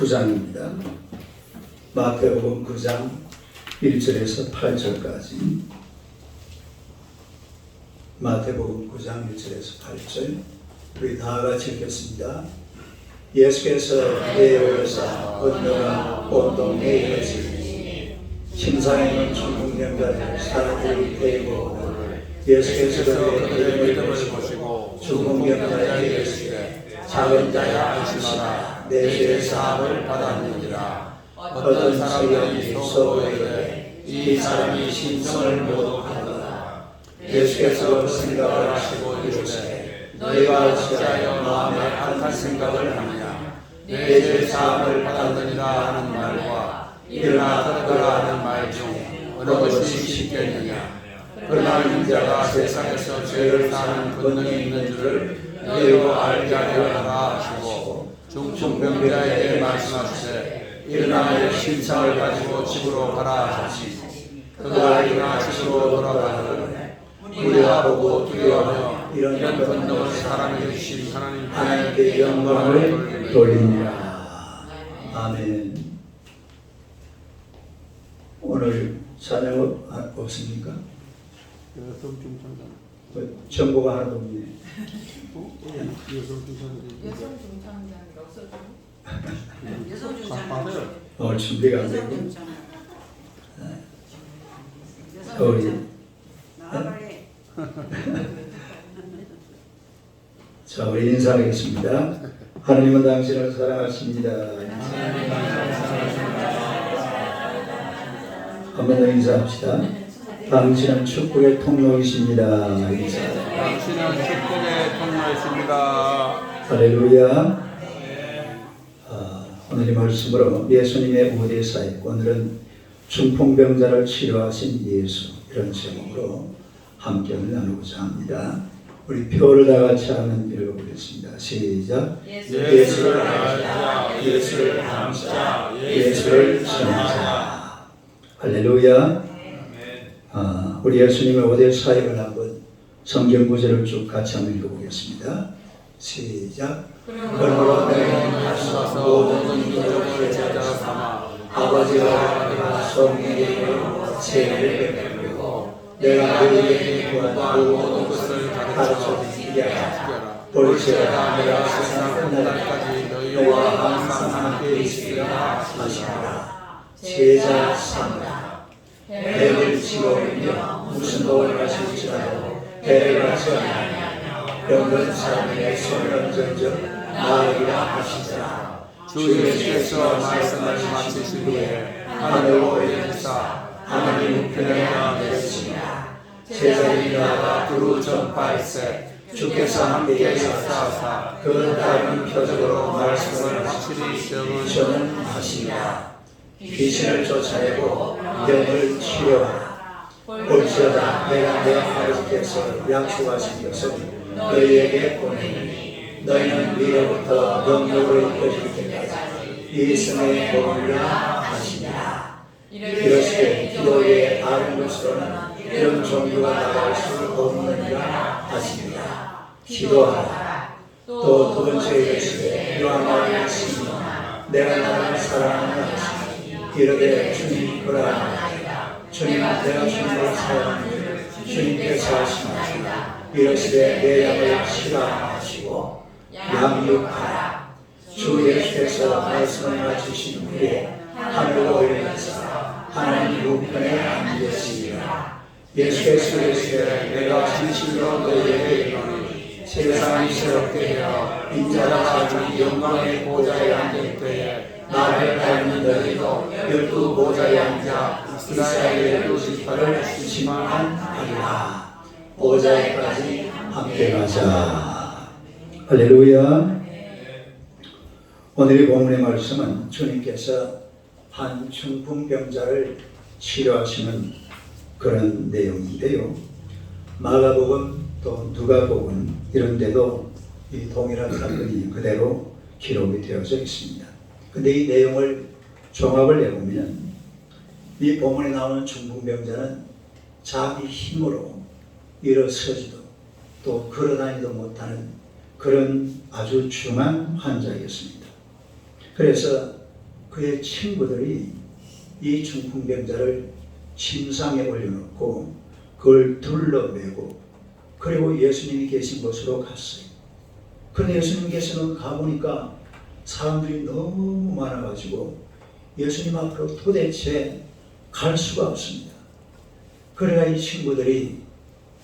9장입니다. 마태복음 9장 1절에서 8절까지. 마태복음 9장 1절에서 8절. 우리 다 같이 읽겠습니다. 예수께서 배에 오르사 건너가 온 동네에 이르시니 심상에는 중풍병자를 사람들이 데리고 예수께서 그들의 믿음을 보시고 중풍병자에게 이르시되 작은 자야 안심하라 내 죄 사함을 받았느니라. 어떤 사람들이 속으로 이 사람이 신성을 모독하더라. 예수께서 생각을 하시고 이르시되 너희가 어찌하여 마음에 악한 생각을 하느냐. 내 죄 사함을 받았느니라 하는 말과 일어나 걸어가라 하는 말 중 어느 것이 쉽겠느냐. 그러나 인자가 세상에서 죄를 사하는 권능이 있는 줄을 너희로 알게 하려 하라 하시고 중풍병자에게 말씀하시되 일어나 내 신상을 가지고 집으로 가라 하시니 그가 일어나 집으로 돌아가더니 우리가 보고 두려워하며 이런 권능을 사람에게 주신 하나님께 영광을 돌리니라. 아멘. 오늘 찬양 없습니까? 정보가 하나도 없네. 여성 중창장이 없어져. 여성 중창장. 오늘 준비가 안 되고. 우리 자, 우리 인사하겠습니다. 하나님은 당신을 사랑하십니다. 한 번 더 인사합시다. 당신은 축복의 통로이십니다. 당신은 축복의 통로이십니다. 할렐루야. 오늘의 말씀으로 예수님의 우대사역, 오늘은 중풍병자를 치료하신 예수, 이런 제목으로 함께를 나누고자 합니다. 우리 표를 다 같이 하는 읽어보겠습니다. 시작. 예수를 알자, 예수를 담자, 예수를 전하자. 할렐루야. 우리 예수님의 오대 사역을 한번 성경 구절을 쭉 같이 한번 읽어보겠습니다. 시작. 그러므로 너희는 가서 모든 민족을 제자 삼아 아버지와 성령으로 세례를 베풀고 내가 너희에게 구한 모든 것을 가르쳐주게 하라. 볼지어다 내가 세상 끝날까지 너희와 항상 함께 있으리라 하시니라. 제자 삼아. 배를 지어오며 무슨 도움을 하실지라도 배를 하지 아니하며 병든 사람에게 손을 얹어 나으리라 하시더라. 주 예수께서 말씀을 마치신 후에 하늘로 올리사 하나님 우편에 앉으시니라. 제자들이 나가 두루 전파할세 주께서 함께 역사하사 그 다른 표적으로 말씀을 확실히 전하시니라. 귀신을 쫓아내고 병을 치료하라. 볼지어다 내가 내 아버지께서 약속하신 것을 너희에게 보내니 너희는 위로부터 능력을 입혀줄 때까지 이 성에 머물라 하시니라. 이렇게 기도의 다른 것으로는 이런 종류가 나갈 수 없느니라 하시니라. 기도하라. 또 두 번째 이르시되 요한의 시몬아 내가 나를 사랑하는 하시니 이르되 주님 그러하나이다. 주님은 내가 주님을 사랑하는 줄 주님께서 하시나이다. 이르시되 내 양을 치료하시고 양육하라. 주 예수께서 말씀을 마치신 후에 하늘로 올리면서 하나님 우편에 앉으시리라. 예수께서 이르시되 내가 진실로 너희에게 이르노니 세상이 새롭게 하여 인자가 자기 영광의 보좌에 앉을 때에 나를 닮은 너희도 12 보좌에 앉아 이스라엘의 12지파를 지망하리라. 보좌에까지 함께 가자. 할렐루야. 오늘의 본문의 말씀은 주님께서 한 중풍병자를 치료하시는 그런 내용인데요. 마가복음 또 누가복음 이런 데도 이 동일한 사건이 그대로 기록이 되어져 있습니다. 근데 이 내용을 종합을 해보면 이 본문에 나오는 중풍병자는 자기 힘으로 일어서지도 또 걸어다니도 못하는 그런 아주 중한 환자였습니다. 그래서 그의 친구들이 이 중풍병자를 침상에 올려놓고 그걸 둘러매고 그리고 예수님이 계신 곳으로 갔어요. 그런데 예수님께서는 가보니까 사람들이 너무 많아가지고 예수님 앞으로 도대체 갈 수가 없습니다. 그래야 이 친구들이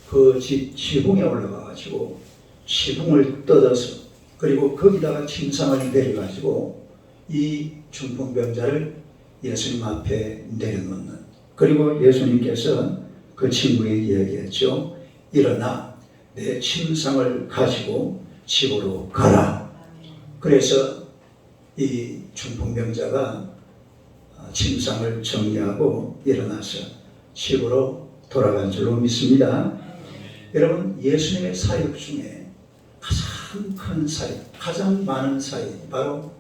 그 집 지붕에 올라가가지고 지붕을 뜯어서 그리고 거기다가 침상을 내려가지고 이 중풍병자를 예수님 앞에 내려놓는, 그리고 예수님께서 그 친구에게 이야기했죠. 일어나 내 침상을 가지고 집으로 가라. 그래서 이 중풍병자가 침상을 정리하고 일어나서 집으로 돌아간 줄로 믿습니다. 여러분, 예수님의 사역 중에 가장 큰 사역, 가장 많은 사역, 바로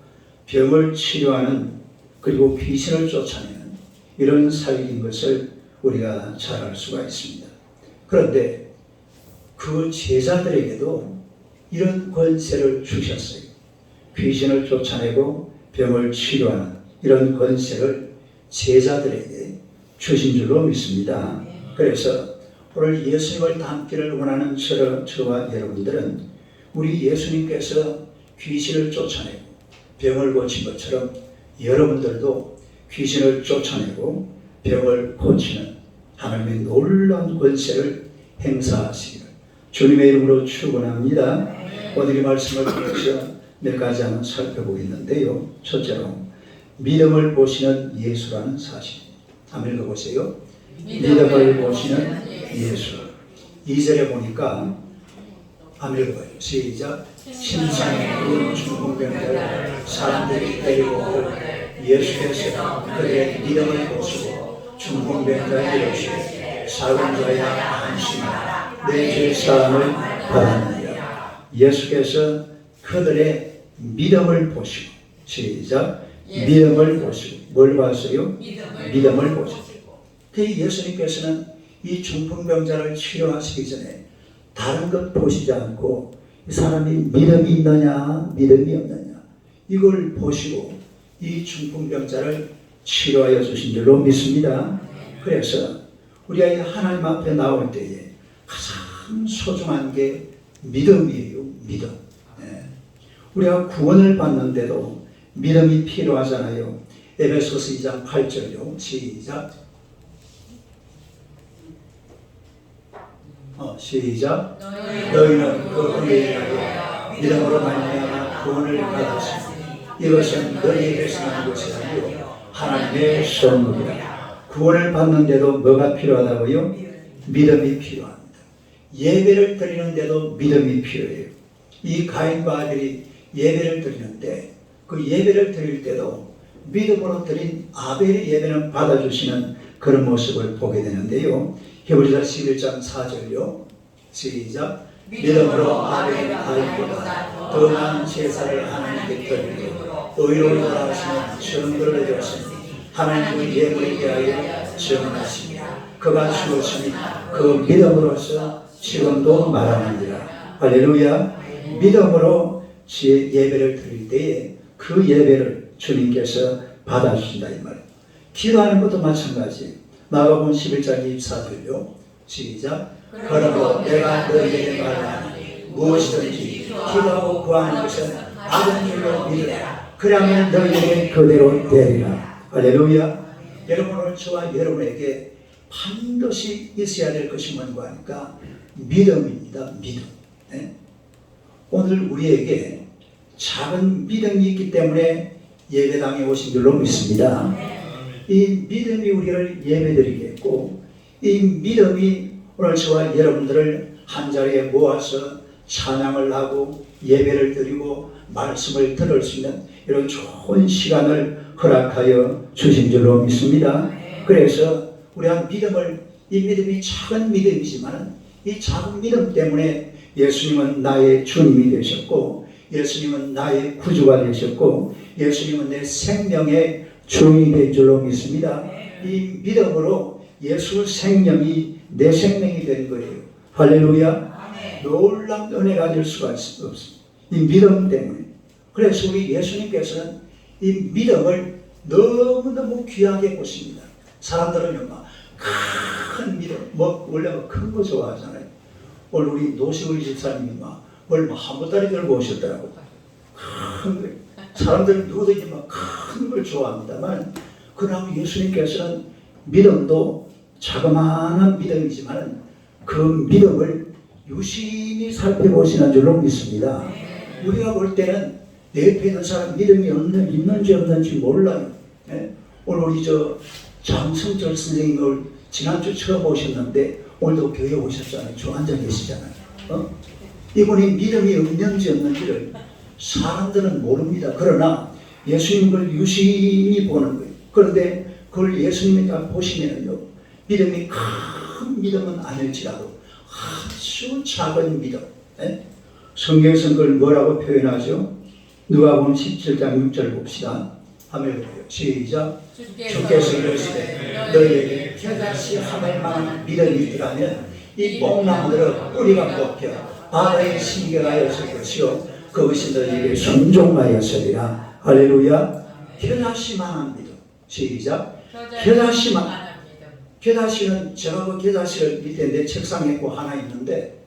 병을 치료하는 그리고 귀신을 쫓아내는 이런 사역인 것을 우리가 잘 알 수가 있습니다. 그런데 그 제자들에게도 이런 권세를 주셨어요. 귀신을 쫓아내고 병을 치료하는 이런 권세를 제자들에게 주신 줄로 믿습니다. 그래서 오늘 예수님을 닮기를 원하는 저와 여러분들은 우리 예수님께서 귀신을 쫓아내고 병을 고친 것처럼 여러분들도 귀신을 쫓아내고 병을 고치는 하나님의 놀라운 권세를 행사하시기를 주님의 이름으로 축원합니다. 오늘 이 말씀을 통해서 몇 가지 한번 살펴보겠는데요. 첫째로 믿음을 보시는 예수라는 사실. 한번 읽어보세요. 믿음을 보시는 예수. 2절에 보니까 한번 읽어봐요. 시작. 침상에 누운 중풍병자를 사람들이 데리고 오고 예수께서 그들의 믿음을 보시고 중풍병자에 이르시되 사람자야 안심하라 내 죄사함을 받았느니라. 예수께서 그들의 믿음을 보시고, 시작. 믿음을 보시고. 뭘 봤어요? 믿음을 보시고. 그 예수님께서는 이 중풍병자를 치료하시기 전에 다른 것 보시지 않고 이 사람이 믿음이 있느냐 믿음이 없느냐 이걸 보시고 이 중풍병자를 치료하여 주신 줄로 믿습니다. 그래서 우리가 하나님 앞에 나올 때에 가장 소중한 게 믿음이에요. 믿음. 우리가 구원을 받는데도 믿음이 필요하잖아요. 에베소서 2장 8절요. 시작. 시작. 너희는 그 은혜에 하여 믿음으로 말미암아 구원을 받았으니 이것은 너희에게서 난 것이 아니요 하나님의 선물이라. 구원을 받는데도 뭐가 필요하다고요? 믿음이 필요합니다. 예배를 드리는데도 믿음이 필요해요. 이 가인과 아벨이 예배를 드리는데 그 예배를 드릴 때도 믿음으로 드린 아벨의 예배는 받아주시는 그런 모습을 보게 되는데요. 히브리서 11장 4절요. 시작. 믿음으로 아벨이 가인보다 더 나은 제사를 하나님께 드리고 의로우라 하시는 증거를 내렸으니 하나님의 예물에 대하여 증언하십니다. 그가 죽었으니 그 믿음으로서 지금도 말하느니라. 할렐루야. 믿음으로 예배를 드릴 때에 그 예배를 주님께서 받아주신다 이 말이에요. 기도하는 것도 마찬가지. 마가복음 11장 24절요. 시작. 그러므로 내가 너희에게 말하니 무엇이든지 기도하고 구하는 것은 받은 줄로 믿으라. 그러면 너희에게 그대로 되리라. 할렐루야. 여러분, 오늘 저와 여러분에게 반드시 있어야 될 것이 뭔가 하니까 믿음입니다. 믿음. 네? 오늘 우리에게 작은 믿음이 있기 때문에 예배당에 오신 줄로 믿습니다. 이 믿음이 우리를 예배드리겠고 이 믿음이 오늘 저와 여러분들을 한자리에 모아서 찬양을 하고 예배를 드리고 말씀을 들을 수 있는 이런 좋은 시간을 허락하여 주신 줄로 믿습니다. 그래서 우리가 이 믿음이 작은 믿음이지만 이 작은 믿음 때문에 예수님은 나의 주님이 되셨고 예수님은 나의 구주가 되셨고 예수님은 내 생명의 주인이 된 줄로 믿습니다. 이 믿음으로 예수 생명이 내 생명이 된 거예요. 할렐루야. 놀라운 은혜 가질 수가 없습니다. 이 믿음 때문에. 그래서 우리 예수님께서는 이 믿음을 너무너무 귀하게 보십니다. 사람들은요, 막 큰 믿음, 뭐 원래 큰 거 좋아하잖아요. 오늘 우리 노시우리 집사님이 막 얼마 한 보따리 들고 오셨더라고. 큰 거. 사람들은 누구든지 막 큰 걸 좋아합니다만, 그러나 예수님께서는 믿음도 자그마한 믿음이지만 그 믿음을 유심히 살펴보시는 줄로 믿습니다. 우리가 볼 때는 내 옆에 있는 사람 믿음이 있는지 없는지 몰라요. 예? 오늘 우리 장성철 선생님을 지난주 처음 오셨는데 오늘도 교회 오셨잖아요. 저 앉아 계시잖아요. 이분이 믿음이 있는지 없는지를 사람들은 모릅니다. 그러나 예수님을 유심히 보는 거예요. 그런데 그걸 예수님이 딱 보시면요, 믿음이 큰 믿음은 아닐지라도 아주 작은 믿음. 예? 성경에서 그걸 뭐라고 표현하죠? 누가복음 17장 6절 봅시다. 하면 돼요. 시작. 주께서 이르시되 너희에게 겨자씨 하멜 만한 믿음이 있더라면 이 뽕나무들은 뿌리가 뽑혀 바다에 심겨가였을 것이요 그것이 너희에게 순종하였으리라. 할렐루야. 겨자씨만한 믿음. 시작. 겨자씨만. 겨자씨는 제가 그 겨자씨를 밑에 내 책상에 고 하나 있는데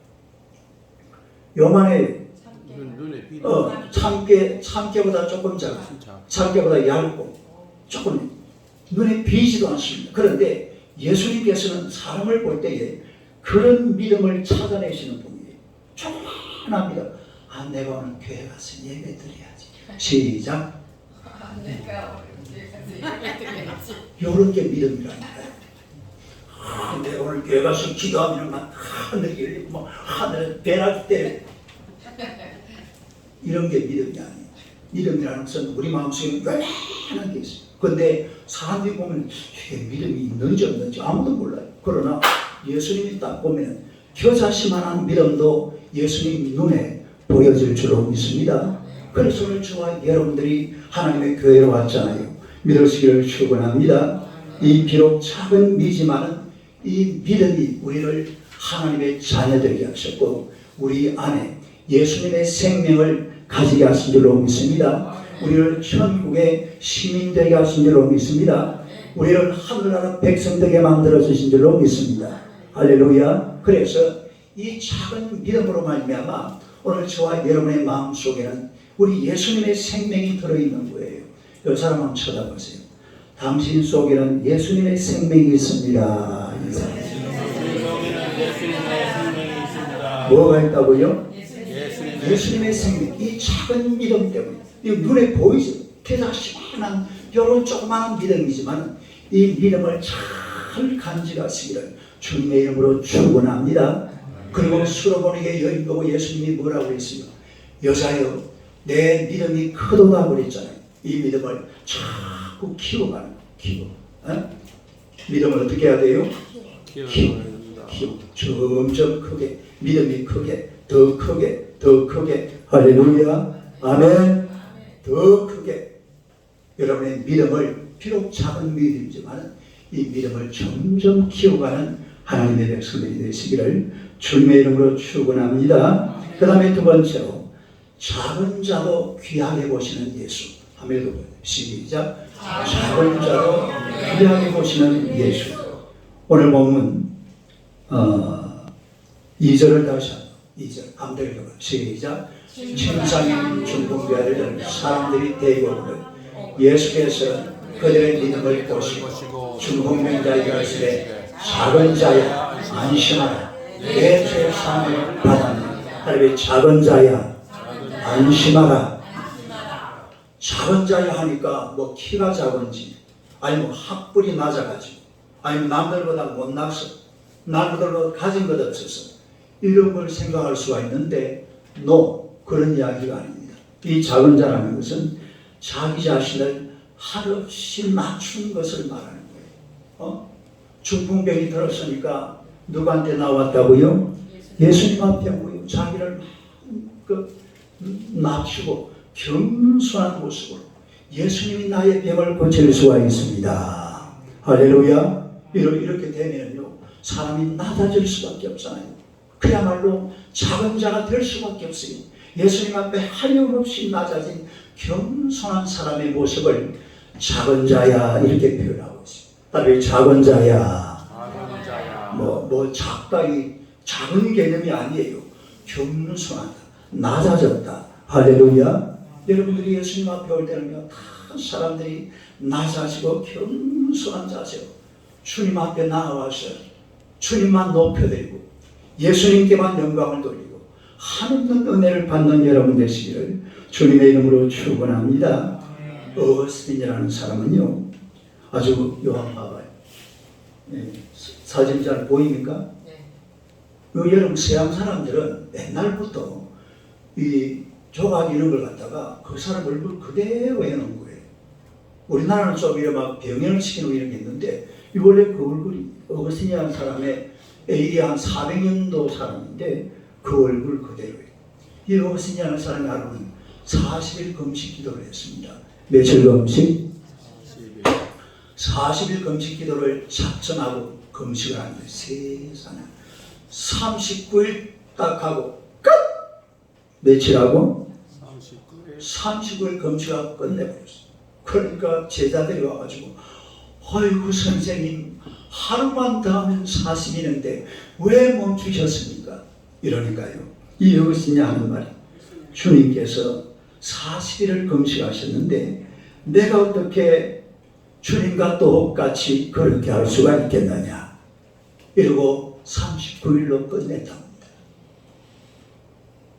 요만해. 눈에 비. 참깨보다 조금 작아. 참깨보다 얇고 조금 눈에 비지도 않습니다. 그런데 예수님께서는 사람을 볼 때에 그런 믿음을 찾아내시는 분이에요. 조그만한 믿음. 내가 오늘 교회 가서 예배 드려야지. 시작. 내가 예배 드려야지. 이런 게 믿음이라니까요. 내가 오늘 교회 가서 기도하면 막 하늘이 열리고 막 하늘 배락 때려. 이런 게 믿음이 아니에요. 믿음이라는 것은 우리 마음속에 요란한 게 있어요. 그런데 사람들이 보면 이게 믿음이 있는지 없는지 아무도 몰라요. 그러나 예수님이 딱 보면 겨자씨만한 믿음도 예수님 눈에 보여질 줄로 믿습니다. 그래서 오늘 저와 여러분들이 하나님의 교회로 왔잖아요. 믿으시기를 축원합니다. 이 비록 작은 미지만은 이 믿음이 우리를 하나님의 자녀되게 하셨고 우리 안에 예수님의 생명을 가지게 하신 줄로 믿습니다. 우리를 천국의 시민 되게 하신 줄로 믿습니다. 우리를 하늘나라 백성 되게 만들어 주신 줄로 믿습니다. 할렐루야. 그래서 이 작은 믿음으로 말미암아 오늘 저와 여러분의 마음 속에는 우리 예수님의 생명이 들어있는 거예요. 이 사람 한번 쳐다보세요. 당신 속에는 예수님의 생명이 있습니다. 뭐가 있다고요? 예수님의 생명. 이 작은 믿음 때문에 이 눈에 보이죠. 겨자씨만한 이런 조그마한 믿음이지만 이 믿음을 잘 간직하시기를 주님의 이름으로 축원합니다. 그리고 수로보니게 여인 보고 예수님이 뭐라고 했어요? 여자여 내 믿음이 크도다 그랬잖아요. 이 믿음을 자꾸 키워가는 거예요. 키워. 믿음을 어떻게 해야 돼요? 키워. 점점 크게 믿음이 크게 더 크게 더 크게. 할렐루야. 아멘. 더 크게 여러분의 믿음을 비록 작은 믿음이지만 이 믿음을 점점 키워가는 하나님의 백성들이 되시기를 주님의 이름으로 축원합니다. 그 다음에 두 번째로 작은 자도 귀하게 보시는 예수. 아멘. 시작. 작은 자도 귀하게 보시는 예수. 오늘 보면 2절을 다시 한번 2절 함대로 시작. 침상인 중풍자를 사람들이 대거를 예수께서 그들의 믿음을 보시고 중풍병자에게 하시되 작은 자야 안심하라 내 죄 사함을 받았네. 하나님의 작은 자야 안심하라. 작은 자야 하니까 뭐 키가 작은지 아니면 학벌이 낮아가지고 아니면 남들보다 못나서 남들보다 가진 것 없어서 이런 걸 생각할 수가 있는데 그런 이야기가 아닙니다. 이 작은 자라는 것은 자기 자신을 한없이 낮춘 것을 말하는 거예요. 중풍병이 들었으니까 누구한테 나왔다고요? 예수님 앞에 오고요. 자기를 낮추고 겸손한 모습으로 예수님이 나의 병을 고칠 수가 있습니다. 할렐루야. 이렇게 되면요 사람이 낮아질 수밖에 없잖아요. 그야말로 작은 자가 될 수밖에 없어요. 예수님 앞에 하염없이 낮아진 겸손한 사람의 모습을 작은 자야 이렇게 표현하고 있습니다. 다들 작은 자야. 작은 자야. 뭐 작다 이 작은 개념이 아니에요. 겸손하다, 낮아졌다. 할렐루야. 여러분들이 예수님 앞에 올 때는요, 다 사람들이 낮아지고 겸손한 자세요. 주님 앞에 나아와서 주님만 높여드리고 예수님께만 영광을 돌리고 한없는 은혜를 받는 여러분 되시기를 주님의 이름으로 축원합니다. 어거스틴이라는 사람은요, 아주 요한 봐봐요. 사진 잘 보입니까? 여러분 서양 사람들은 옛날부터 이 조각 이런 걸 갖다가 그 사람 얼굴 그대로 해놓은 거예요. 우리나라는 좀 이런 막 병행을 시키는 이런 게 있는데 원래 그 얼굴이 어거스틴이라는 사람의 AD 한 400년도 사람인데 그 얼굴 그대로예요. 이 어거스틴이라는 사람이 하루는 40일 금식 기도를 했습니다. 며칠 금식? 40일 금식 기도를 작정하고 금식을 한 거예요. 세상에 39일 딱 하고 끝! 며칠 하고? 39일 금식하고 끝내버렸어요. 그러니까 제자들이 와가지고 아이고 선생님 하루만 더 하면 40일인데 왜 멈추셨습니까? 이러니까요. 이것이냐 하는 말이 주님께서 40일을 금식하셨는데 내가 어떻게 주님과 똑같이 그렇게 할 수가 있겠느냐 이러고 39일로 끝냈답니다.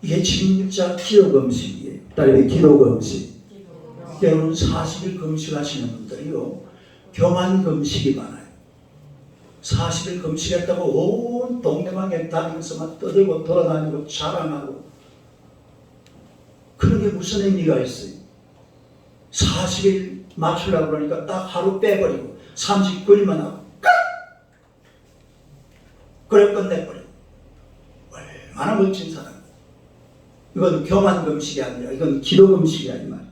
이게 진짜 기도금식이에요. 딸의 기도금식. 여러분 40일 금식하시는 분들이요 교만금식이 많아요. 40일 금식했다고 온 동네방에 다니면서 막 떠들고 돌아다니고 자랑하고 그런 게 무슨 의미가 있어요? 40일 맞추려고 그러니까 딱 하루 빼버리고 39일만 하고 끝! 그래 끝내버려요. 얼마나 멋진 사람. 이건 교만금식이 아니라 이건 기도금식이 아닌 말입니다.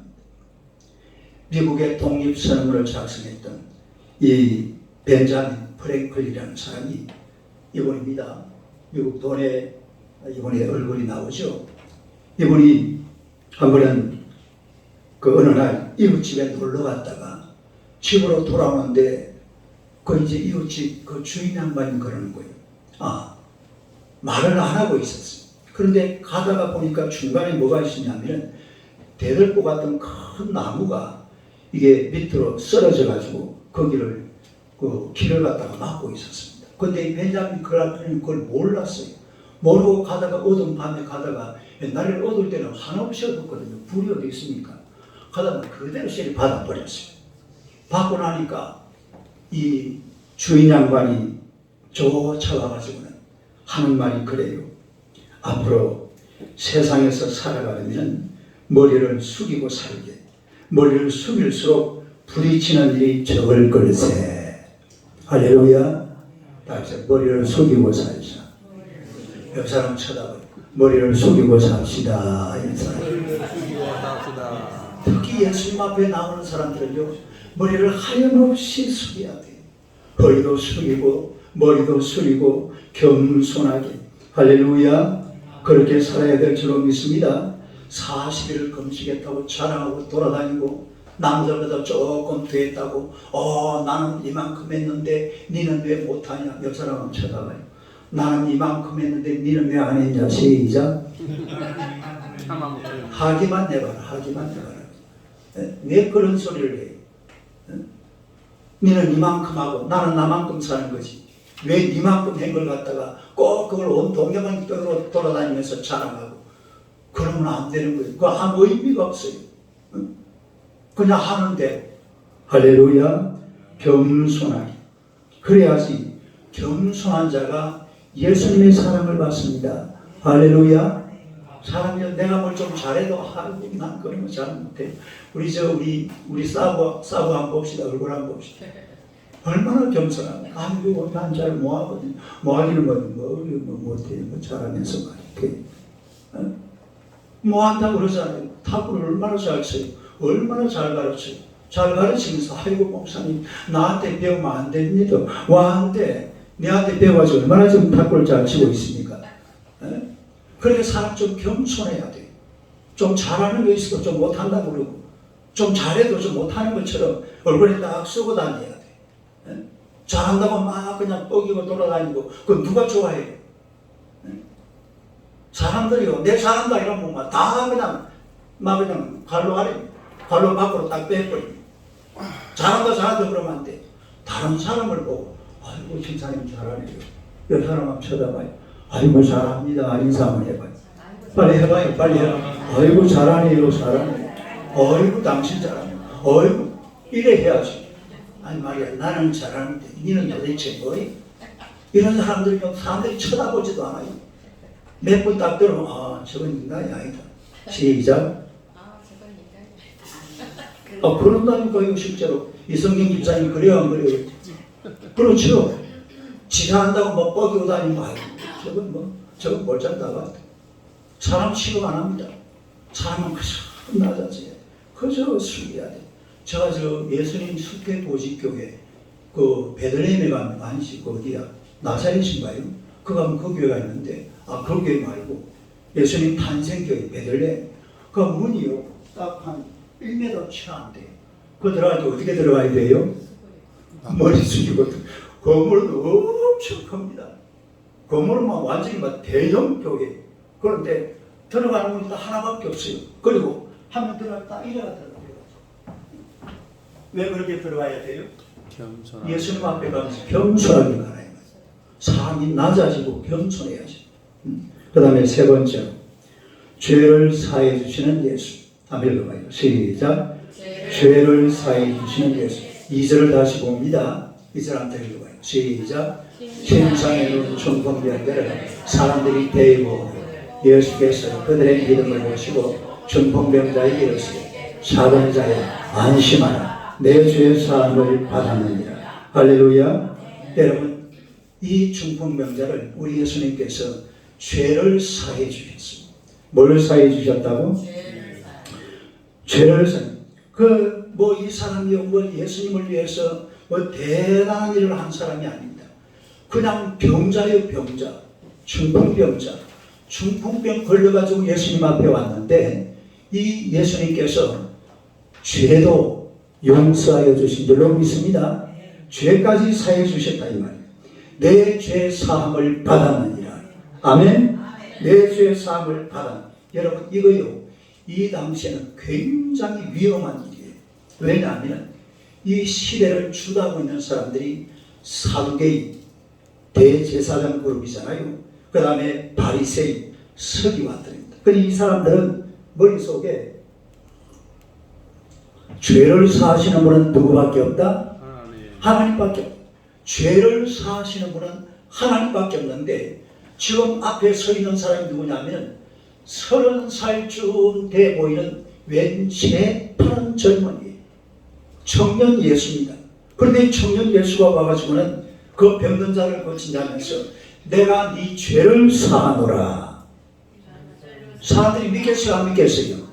미국의 독립선언문을 작성했던 이 벤자민 프랭클이라는 사람이 이분입니다. 미국 돈에 이분의 얼굴이 나오죠. 이분이 한 번은 그 어느 날 이웃집에 놀러 갔다가 집으로 돌아오는데 그 이제 이웃집 그 주인 양반이 그러는 거예요. 말을 안 하고 있었어요. 그런데 가다가 보니까 중간에 뭐가 있었냐면 대들보 같은 큰 나무가 이게 밑으로 쓰러져 가지고 거기를 그 길을 갖다가 막고 있었습니다. 근데 이 벤자민 그라크는 그걸 몰랐어요. 모르고 가다가 어두운 밤에 가다가 옛날에 어두울 때는 한없이 어둡거든요. 불이 어디 있습니까? 가다가 그대로 쇠를 받아버렸어요. 받고 나니까 이 주인 양반이 쫓아와가지고는 하는 말이 그래요. 앞으로 세상에서 살아가려면 머리를 숙이고 살게. 머리를 숙일수록 부딪히는 일이 적을 걸세. 할렐루야. 다시 머리를 숙이고 살자. 옆 사람 쳐다봐요. 머리를 숙이고 삽시다. 이런 사람. 특히 예수님 앞에 나오는 사람들은요, 머리를 하염없이 숙여야 돼요. 허리도 숙이고 머리도 숙이고 겸손하게. 할렐루야. 그렇게 살아야 될 줄로 믿습니다. 40일을 금식했다고 자랑하고 돌아다니고 남들보다 조금 더 했다고 나는 이만큼 했는데 니는 왜 못하냐. 옆 사람은 쳐다봐요. 나는 이만큼 했는데 니는 왜 안 했냐. 시작. 하기만 해봐라. 하기만 해봐라. 왜 그런 소리를 해요? 니는 이만큼 하고 나는 나만큼 사는 거지. 왜 이만큼 한 걸 갖다가 꼭 그걸 온 동네만 돌아다니면서 자랑하고 그러면 안 되는 거예요. 그거 아무 의미가 없어요. 그냥 하는데. 할렐루야. 겸손하게. 그래야지 겸손한 자가 예수님의 사랑을 받습니다. 할렐루야. 사람이 내가 뭘 좀 잘해도 난 그런 거 잘 못해. 우리 사부 한번 봅시다. 얼굴 한번 봅시다. 얼마나 겸손합니까? 아이고 난 잘 뭐하거든. 뭐하기는 뭐 못해. 뭐 잘하면서 말이야. 뭐 한다고 그러잖아요. 탁구를 얼마나 잘 쳐요. 얼마나 잘 가르쳐요. 잘 가르치면서 아이고 목사님 나한테 배우면 안 됩니다. 와한테 내한테 배워가지고 얼마나 지금 탁구를 잘 치고 있습니까? 그러니까 사람 좀 겸손해야 돼요. 좀 잘하는 게 있어도 좀 못한다고 그러고 좀 잘해도 좀 못하는 것처럼 얼굴에 딱 쓰고 다녀야 돼. 예? 잘한다고 막 그냥 뻐기고 돌아다니고 그건 누가 좋아해요? 예? 사람들이요, 내 잘한다 이러면 다 그냥 막 그냥 발로 밖으로 딱 빼버립니다. 잘한다 그러면 안 돼. 다른 사람을 보고 아이고 집사님 잘하네요. 옆 사람 한번 쳐다봐요. 아이고 잘합니다. 인사 한번 해봐요. 빨리 해봐요. 빨리 해봐. 아이고 잘하네요. 아이고 당신 잘하네요. 아이고 이래 해야지. 아니 말이야, 나는 잘하는데 니는 도대체 뭐예요? 이런 사람들이 쳐다보지도 않아요. 몇 분 딱 들으면 저건 인간이 아니다. 시작. 그런다니까요. 실제로 이성경 집사님 그래요 안 그래요? 그렇죠. 지나간다고 뭐 뻐기고 다니면 저건 멀쩡다가 사람 취급 안 합니다. 사람은 그저 낮아져야 돼. 그저 숙여야 돼. 제가 예수님 숙회 보직교회 그 베들레헴에 가면 아니지 그 어디야 나사렛인가요? 그 가면 그 교회가 있는데 그 교회 말고 예수님 탄생교회 베들레헴 그 문이요 딱 한 1m 채 안 돼요. 그 들어갈 때 어떻게 들어가야 돼요? 머리 숙이고 건물도 엄청 큽니다. 건물은 완전히 대형 교회. 그런데 들어가는 문이 하나밖에 없어요. 그리고 한 명 들어갔다 이래가 들어가요. 왜 그렇게 들어가야 돼요? 예수님 앞에 가면서 겸손하게 가라요. 사람이 낮아지고 겸손해야지. 그 다음에 세 번째로 죄를 사해 주시는 예수. 한번 읽어봐요. 시작. 죄를 사해 주시는 예수. 2절을 다시 봅니다. 2절 한번 읽어봐요. 시작. 세상에 놓은 중풍병자를 사람들이 대고 예수께서 그들의 믿음을 보시고 중풍병자에게 이르시되 작은 자야 안심하라 내 죄의 사함을 받았느니라. 할렐루야. 여러분 이 중풍병자를 우리 예수님께서 죄를 사해 주셨습니다. 뭘 사해 주셨다고? 죄를 사해. 이 사람이요 예수님을 위해서 대단한 일을 한 사람이 아닙니다. 그냥 병자예요. 병자. 중풍병 걸려가지고 예수님 앞에 왔는데 이 예수님께서 죄도 용서하여 주신 줄로 믿습니다. 죄까지 사해 주셨다 이 말이에요. 내 죄 사함을 받았느니라. 아멘. 내 죄 사함을 받았느니라. 여러분 이거요. 이 당시에는 굉장히 위험한 일이에요. 왜냐하면 이 시대를 주도하고 있는 사람들이 사두개인 대제사장 그룹이잖아요. 그 다음에 바리새인 서기관들입니다. 그런데 이 사람들은 머릿속에 죄를 사하시는 분은 누구밖에 없다? 하나님밖에 없다. 죄를 사하시는 분은 하나님밖에 없는데 지금 앞에 서 있는 사람이 누구냐면 30살쯤 돼 보이는 웬 새파란 젊은이 청년 예수입니다. 그런데 이 청년 예수가 와가지고는 그 병든 자를 고친다면서 내가 네 죄를 사하노라. 사람들이 믿겠어요 안 믿겠어요?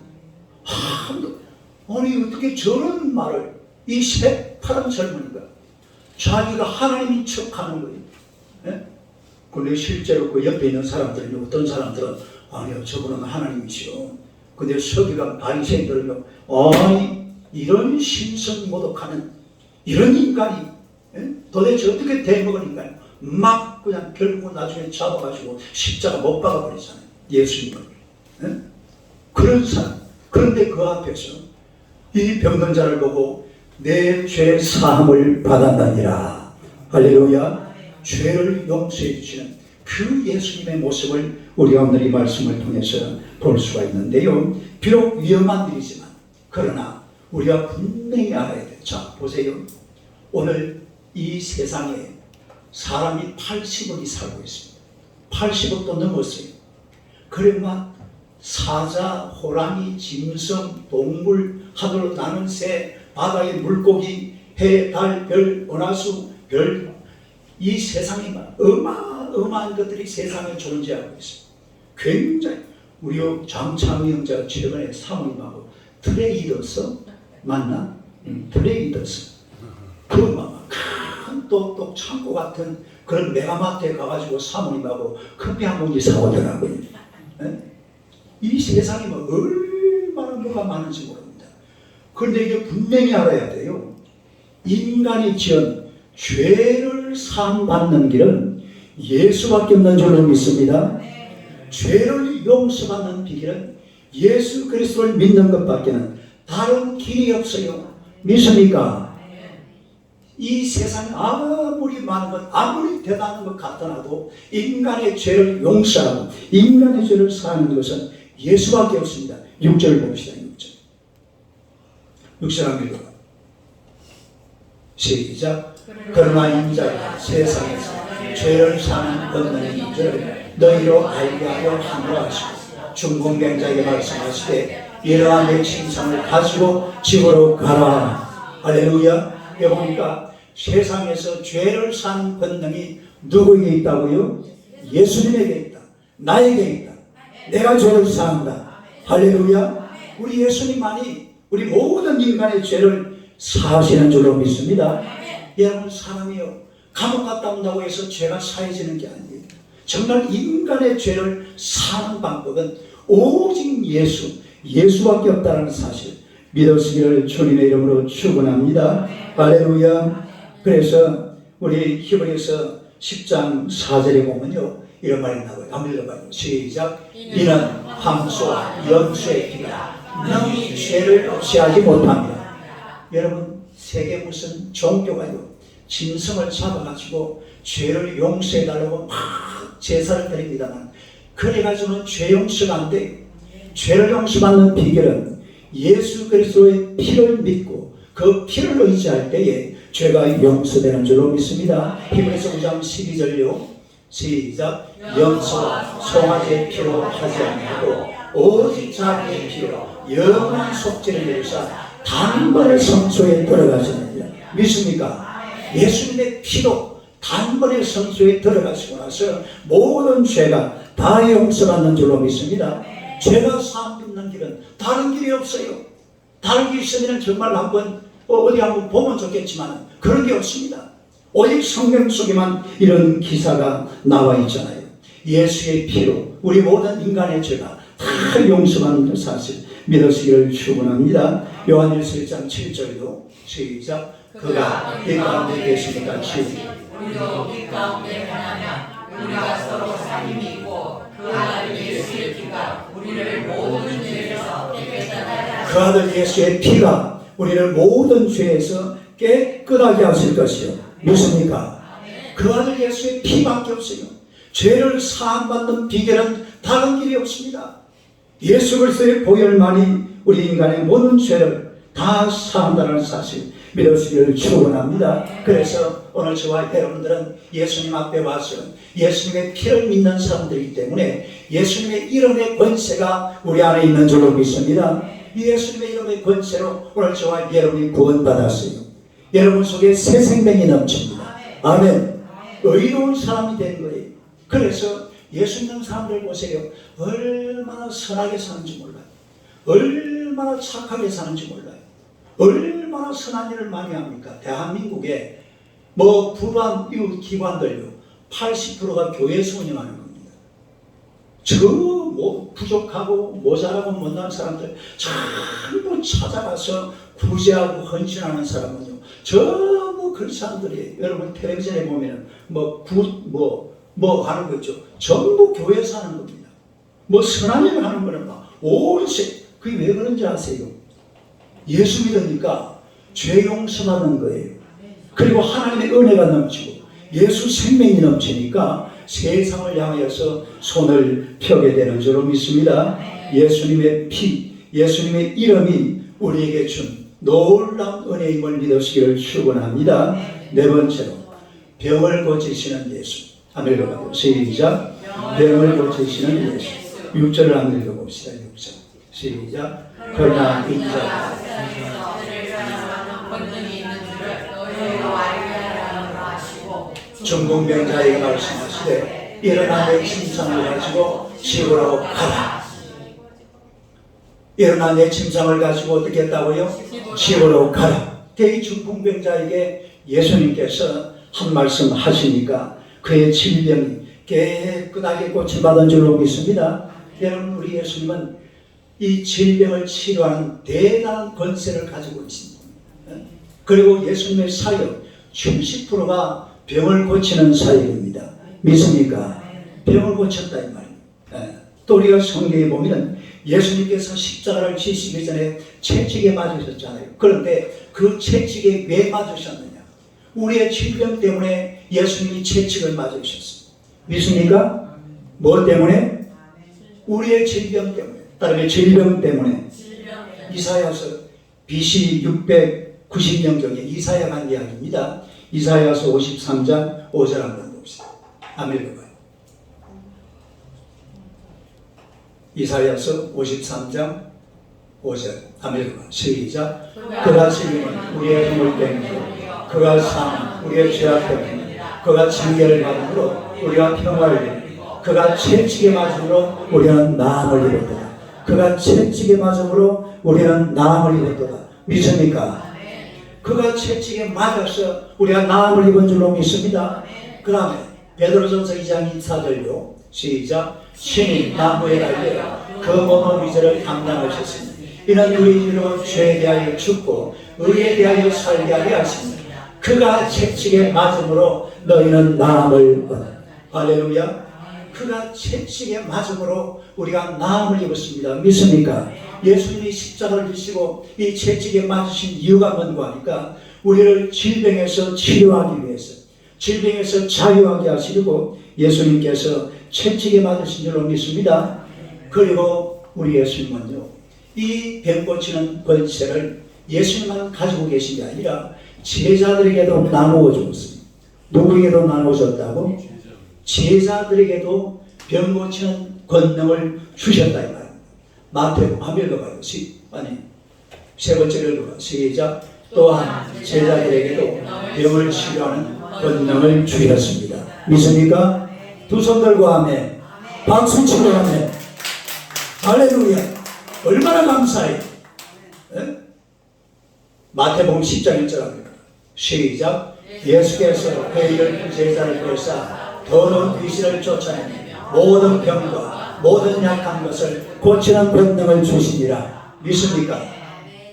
아니 어떻게 저런 말을 이 새파란 젊은이가 자기가 하나님인 척하는 거예요. 예? 근데 실제로 그 옆에 있는 사람들은 어떤 사람들은 아니요 저분은 하나님이시오. 근데 서기관 바리새인들은요 아니 이런 신성모독하는 이런 인간이 도대체 어떻게 대먹은 인간이 막 그냥 결국은 나중에 잡아가지고 십자가 못 박아버리잖아요. 예수님을. 그런 사람. 그런데 그 앞에서 이 병든 자를 보고 내 죄 사함을 받았느니라. 할렐루야. 죄를 용서해 주시는 그 예수님의 모습을 우리가 오늘 이 말씀을 통해서 볼 수가 있는데요. 비록 위험한 일이지만 그러나 우리가 분명히 알아야 돼요. 자 보세요. 오늘 이 세상에 사람이 80억이 살고 있습니다. 80억도 넘었어요. 그래 막 사자, 호랑이, 짐승, 동물, 하늘로 나는 새, 바다의 물고기, 해, 달, 별, 은하수, 별, 이 세상에 어마어마한 것들이 세상에 존재하고 있습니다. 굉장히 우리 장창희 형제가 최근에 사모님하고 트레이더스 맞나? 트레이더스 큰 똑똑 창고 같은 그런 메가마트에 가가지고 사모님하고 커피 한 봉지 사오더라고요. 이 세상에 얼마나 뭐가 많은지 모릅니다. 그런데 이게 분명히 알아야 돼요. 인간이 지은 죄를 사함받는 길은 예수밖에 없는 줄로 믿습니다. 죄를 용서받는 비결은 예수 그리스도를 믿는 것밖에는 다른 길이 없어요. 믿습니까? 이 세상에 아무리 많은 것, 아무리 대단한 것 같더라도 인간의 죄를 용서하고 인간의 죄를 사하는 것은 예수밖에 없습니다. 6절 봅시다. 6절 한번 읽어봐. 시작. 그러나 인자가 세상에서 죄를 사는 권능이 줄을 너희로 알게 하려 함으로 하시고 중공병자에게 말씀하시되 이러한 내 신상을 가지고 집으로 가라. 할렐루야. 여기 보니까 세상에서 죄를 사는 권능이 누구에게 있다고요? 예수님에게 있다. 나에게 있다. 내가 죄를 사한다. 할렐루야. 우리 예수님만이 우리 모든 인간의 죄를 사하시는 줄로 믿습니다. 여러분, 사람이요, 감옥 갔다 온다고 해서 죄가 사해지는 게 아니에요. 정말 인간의 죄를 사는 방법은 오직 예수밖에 없다는 사실 믿으시기를 주님의 이름으로 축원합니다. 할렐루야. 그래서 우리 히브리서 10장 4절에 보면요, 이런 말이 나와요. 한번 읽어봐요. 시작. 이는 황소와 염소의 피가 능히 죄를 없이 하지 못합니다. 여러분, 세계 무슨 종교가요, 짐승을 잡아가지고 죄를 용서해달라고 막 제사를 드립니다만, 그래가지고는 죄 용서가 안 돼요. 죄를 용서받는 비결은 예수 그리스도의 피를 믿고 그 피를 의지할 때에 죄가 용서되는 줄로 믿습니다. 히브리서 9장 12절요. 시작. 염소와 송아지의 피로 하지 아니하고 오직 자기의 피로 영원한 속죄를 이루사 단번에 성소에 들어가시느니라. 믿습니까? 예수님의 피로 단번에 성소에 들어가시고 나서 모든 죄가 다 용서받는 줄로 믿습니다. 죄가 사함 받는 길은 다른 길이 없어요. 다른 길이 있으면 정말 한번 어디 한번 보면 좋겠지만 그런 게 없습니다. 오직 성경 속에만 이런 기사가 나와 있잖아요. 예수의 피로 우리 모든 인간의 죄가 다 용서받는 사실 믿으시기를 축원합니다. 요한일서 1장 7절도 시작. 그가 이 가운데 계시니까 지으니 우리도 이 가운데 하나면 우리가 서로 사귐이 있고 그 아들 예수의 피가 우리를 모든 죄에서 깨끗하게 하시고 그 아들 예수의 피가 우리를 모든 죄에서 깨끗하게 하실 것이요. 믿습니까? 그 아들 예수의 피밖에 없어요. 죄를 사함받는 비결은 다른 길이 없습니다. 예수 그리스도의 보혈만이 우리 인간의 모든 죄를 다 사한다는 사실 믿으시기를 축원합니다. 그래서 오늘 저와 여러분들은 예수님 앞에 와서 예수님의 피를 믿는 사람들이기 때문에 예수님의 이름의 권세가 우리 안에 있는 줄로 믿습니다. 예수님의 이름의 권세로 오늘 저와 여러분이 구원받았어요. 여러분 속에 새 생명이 넘칩니다. 아멘. 의로운 사람이 된 거예요. 그래서 예수 믿는 사람들 보세요. 얼마나 선하게 사는지 몰라요. 얼마나 착하게 사는지 몰라요. 얼마나 선한 일을 많이 합니까? 대한민국에 불우한 이 기관들요 80%가 교회에서 운영하는 겁니다. 부족하고 모자라고 못난 사람들 전부 찾아가서 구제하고 헌신하는 사람은요 전부 그런 사람들이 여러분 텔레비전에 보면 하는 거죠. 전부 교회에서 하는 겁니다. 선한 일을 하는 거는 그게 왜 그런지 아세요? 예수 믿으니까 죄 용서받는 거예요. 그리고 하나님의 은혜가 넘치고 예수 생명이 넘치니까 세상을 향하여서 손을 펴게 되는 줄로 믿습니다. 예수님의 피, 예수님의 이름이 우리에게 준 놀라운 은혜임을 믿으시기를 축원합니다. 네 번째로 병을 고치시는 예수. 한번 읽어봐요. 시작. 병을 고치시는 예수. 6절을 한번 읽어봅시다. 6절. 시작. 그러나 인자가 중공병자에게 말씀하시되 일어나 내 침상을 가지고 집으로 가라. 일어나 내 침상을 가지고 어떻게 했다고요? 집으로 가라. 이 중공병자에게 예수님께서 한 말씀 하시니까 그의 질병이 깨끗하게 고침받은 줄로 믿습니다. 여러분, 우리 예수님은 이 질병을 치료하는 대단한 권세를 가지고 있습니다. 그리고 예수님의 사역 70%가 병을 고치는 사역입니다. 믿습니까? 병을 고쳤다 이 말입니다. 또 우리가 성경에 보면 예수님께서 십자가를 지시기 전에 채찍에 맞으셨잖아요. 그런데 그 채찍에 왜 맞으셨느냐? 우리의 질병 때문에 예수님이 채찍을 맞으셨습니다. 믿습니까? 뭐 때문에? 우리의 질병 때문에. 따르면 질병 때문에. 이사야서 BC 690년경에 이사야가 한 이야기입니다. 이사야서 53장 5절 한번 봅시다. 한번 읽어봐요. 이사야서 53장 5절 한번 읽어봐요. 시작. 그가 책임은 우리의 힘을 때문에, 그가 상 우리의 죄악 때문에, 그가 징계를 받음으로 우리가 평화를 누리고, 그가 채찍에 맞음으로 우리는 나음을 입었도다. 그가 채찍에 맞음으로 우리는 나음을 입었도다. 믿습니까? 그가 채찍에 맞아서 우리가 나음을 입은 줄로 믿습니다. 그 다음에 베드로전서 2장 24절로 시작. 신이 나무에 달려 그 몸의 위제를 감당하셨으니 이는 우리로 죄에 대하여 죽고 의에 대하여 살게 하게 하십니다. 그가 채찍에 맞음으로 너희는 나음을 얻었다. 할렐루야. 그가 채찍에 맞음으로 우리가 나음을 입었습니다. 믿습니까? 예수님이 십자가를 지시고 이 채찍에 맞으신 이유가 뭔가 하니까 우리를 질병에서 치료하기 위해서, 질병에서 자유하게 하시려고 예수님께서 채찍에 맞으신 줄로 믿습니다. 그리고 우리 예수님은요, 이 병 고치는 권세를 예수님만 가지고 계신 게 아니라 제자들에게도 나누어 주었습니다. 누구에게도 나누어 줬다고? 제자들에게도 병 고치는 권능을 주셨다 이 말입니다. 마태복음 한번 읽어봐요. 세 번째로 읽어봐요. 시작. 또한 제자들에게도 병을 치료하는 권능을 주셨습니다. 믿습니까? 두 손 들고 아멘. 박수 치고 아멘. 할렐루야. 얼마나 감사해요. 마태복음 10장 1절 합니다. 시작. 예수께서 그의 12제자를 불러사 더러운 귀신을 쫓아내며 모든 병과 모든 약한 것을 고치는 권능을 주시니라. 믿습니까?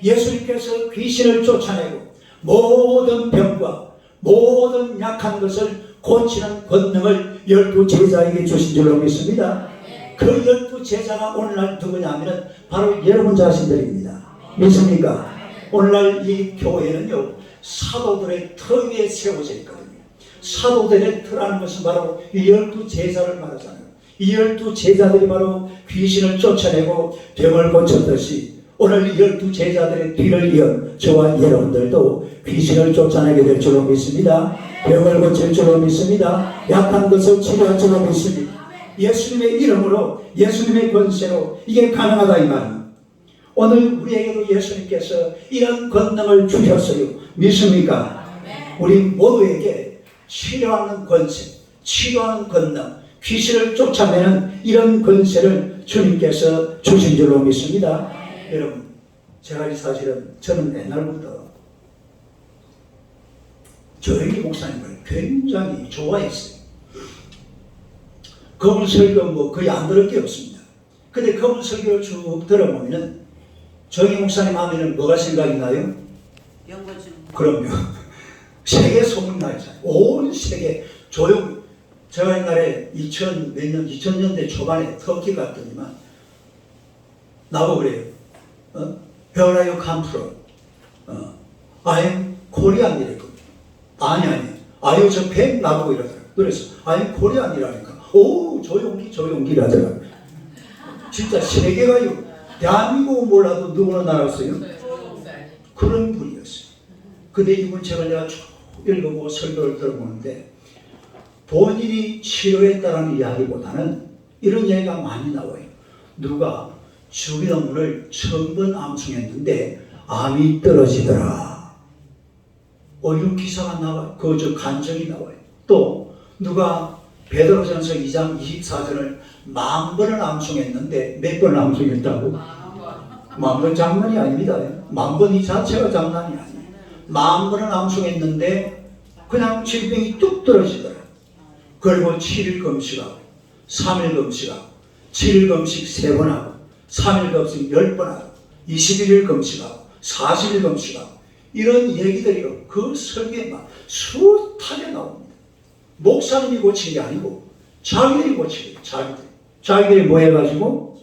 예수님께서 귀신을 쫓아내고 모든 병과 모든 약한 것을 고치는 권능을 12제자에게 주신 줄로 믿습니다. 그 12제자가 오늘날 누구냐면 바로 여러분 자신들입니다. 믿습니까? 오늘날 이 교회는요, 사도들의 터 위에 세워져 있거든요. 사도들의 터라는 것은 바로 이 12제자를 말하잖아요. 이 12제자들이 바로 귀신을 쫓아내고 병을 고쳤듯이 오늘 이 12제자들의 뒤를 이은 저와 여러분들도 귀신을 쫓아내게 될 줄로 믿습니다. 병을 고칠 줄로 믿습니다. 약한 것을 치료할 줄로 믿습니다. 예수님의 이름으로, 예수님의 권세로 이게 가능하다 이 말입니다. 오늘 우리에게도 예수님께서 이런 권능을 주셨어요. 믿습니까? 우리 모두에게 치료하는 권세, 치료하는 권능, 귀신을 쫓아내는 이런 권세를 주님께서 주신 줄로 믿습니다. 여러분, 제가 사실은 저는 옛날부터 조영기 목사님을 굉장히 좋아했어요. 그분 설교 거의 안 들을 게 없습니다. 근데 그분 설교를 쭉 들어보면은 조영기 목사님 하면은 뭐가 생각이 나요? 그럼요. 세계 소문 나잖아요. 온 세계 제가 옛날에 2000년대 초반에 터키 갔더니만 나보고 그래요. Where are you come from? I'm Korean 이랬거든요. 아니. Are you Japan? 나보고 이러더라고요. 그래서 I'm Korean이라니까. 오, 조용기라더라고요. 진짜 세계가요. 대한민국은 몰라도 누구나 알았어요. 그런 분이었어요. 근데 이분 제가 쭉 읽어보고 설교를 들어보는데 본인이 치료했다는 이야기보다는 이런 이야기가 많이 나와요. 누가 주기도문을 1000번 암송했는데 암이 떨어지더라. 이런 기사가 나와요. 저 간증이 나와요. 또 누가 베드로전서 2장 24절을 10,000번을 암송했는데 몇 번을 암송했다고? 10,000번 장난이 아닙니다. 10,000번 이 자체가 장난이 아니에요. 10,000번을 암송했는데 그냥 질병이 뚝 떨어지더라. 그리고 7일 금식하고 3일 금식하고 7일 금식 3번 하고 3일 금식 10번 하고 21일 금식하고 40일 금식하고 이런 얘기들이 그 설교에 막 숱하게 나옵니다. 목사님이 고친 게 아니고 자기들이 고치고 자기들이 뭐 해가지고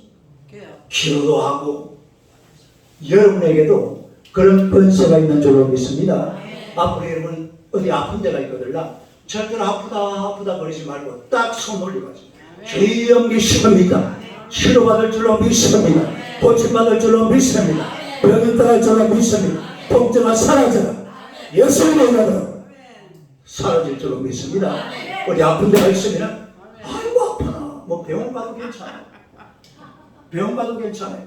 기도도 하고 여러분에게도 그런 권세가 있는 줄로 믿습니다. 앞으로 여러분 어디 아픈 데가 있거든요. 절대로 아프다 그러지 말고 딱 손 올려가지고 주여 믿습니다. 치료받을 줄로 믿습니다. 고침받을 줄로 믿습니다. 병이 떠날 줄로 믿습니다. 통증아 사라져라. 예수님의 이름으로 사라질 줄로 믿습니다. 어디 아픈 데가 있으면 아이고 아파라. 뭐 병원 가도 괜찮아요. 병원 가도 괜찮아요.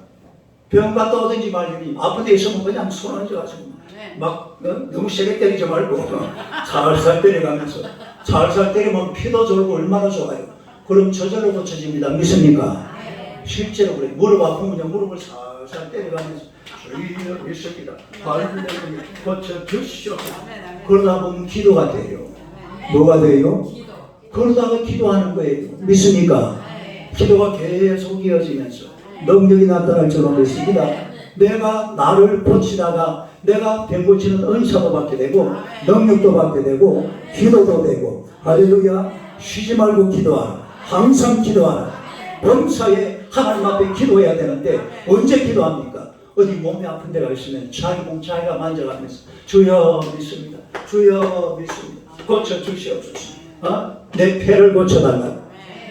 병원 갔다 오든지 말든지 아픈 데 있으면 그냥 손 얹어가지고 막 너무 세게 때리지 말고 살살 때려가면서 살살 때리면 피도 돌고 얼마나 좋아요. 그럼 저절로 고쳐집니다. 믿습니까? 실제로 그래요. 무릎 아프면 무릎을 살살 때려가면서 주여 믿습니다. 발을 고쳐주시오. 그러다 보면 기도가 돼요. 뭐가 돼요? 그러다가 기도하는 거예요. 믿습니까? 기도가 계속 이어지면서 능력이 나타날 줄로 믿습니다. 내가 나를 고치다가 내가 병 고치는 은사도 받게 되고 능력도 받게 되고 기도도 되고 할렐루야. 쉬지 말고 기도하라. 항상 기도하라. 범사에 하나님 앞에 기도해야 되는데 언제 기도합니까? 어디 몸이 아픈 데가 있으면 자기 몸 자기가 만져가면서 주여 믿습니다. 주여 믿습니다. 고쳐주시옵소서. 내 폐를 고쳐달라.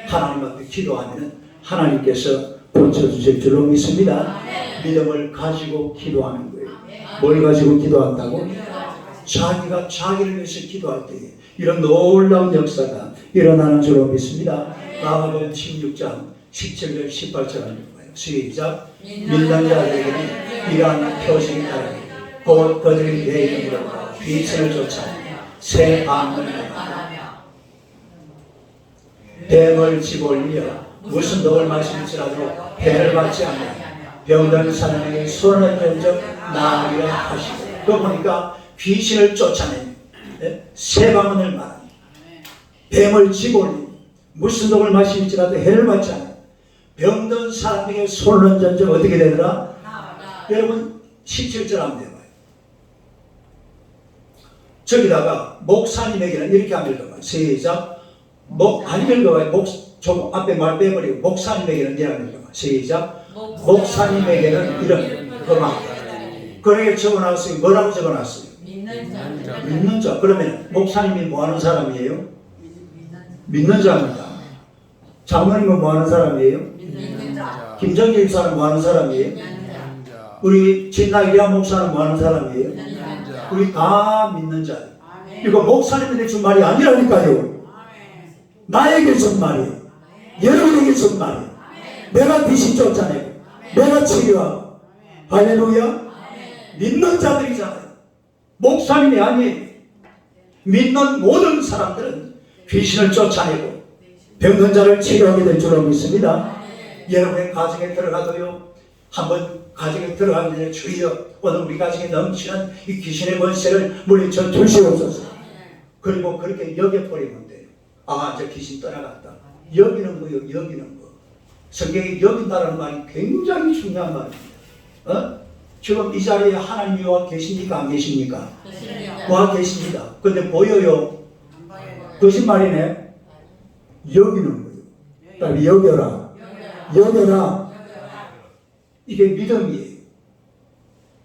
하나님 앞에 기도하면 하나님께서 고쳐주실 줄로 믿습니다. 믿음을 가지고 기도하는 거예요. 뭘 가지고 기도한다고? 자기가 자기를 위해서 기도할 때에 이런 놀라운 역사가 일어나는 줄로 믿습니다. 마가복음 16장 17절 18절을 읽어요. 시작. 믿는 자들에게는 이러한 표징이 따르니 곧 그들이 내 이름으로 귀신을 쫓아내며 새 방언을 말하며 뱀을 집어올려 무슨 독을 마실지라도 해를 받지 않으며 병든 사람에게 손을 얹어 나으리라 하시고 그거 보니까 귀신을 쫓아내며 새 방언을 말하며 뱀을 집어올리며 무슨 독을 마실지라도 해를 받지 않으며 병든 사람에게 손을 얹어 어떻게 되더라? 여러분 17절 한번 해봐요. 저기다가 목사님에게는 이렇게 한번 읽어봐요. 시작. 아니 읽어봐요. 좀 앞에 말 빼버리고 목사님에게는 이렇게 한번 읽어봐요. 시작. 목사님에게는 이런 그만. 그러게 적어놨어요. 뭐라고 적어놨어요? 믿는 자. 그러면 목사님이 뭐하는 사람이에요? 믿는 자입니다. 장로님은 뭐하는 사람이에요? 김정길 목사는 뭐하는 사람이에요? 우리 진나이리아 목사는 뭐하는 사람이에요? 우리 다 믿는 자예요. 이거 목사님에게 준 말이 아니라니까요. 나에게 준 말이에요. 여러분에게 준 말이에요. 내가 귀신 쫓아내고 내가 치료하고 할렐루야. 믿는 자들이잖아요. 목사님이 아니에요. 믿는 모든 사람들은 귀신을 쫓아내고 병든 자를 치료하게 될 줄로 믿습니다. 여러분의 가정에 들어가도요. 한번 가정에 들어가기 전에 주여 오늘 우리 가정에 넘치는 이 귀신의 권세를 물리쳐 주시옵소서. 그리고 그렇게 여겨버리면 돼요. 아, 저 귀신 떠나갔다. 여기는 거요. 여기는 거. 성경에 여긴다는 말이 굉장히 중요한 말입니다. 지금 이 자리에 하나님이 와 계십니까? 안 계십니까? 와 계십니다. 근데 보여요? 거짓말이네. 여기는 거예요. 그다음에 여겨라. 여겨라. 이게 믿음이에요.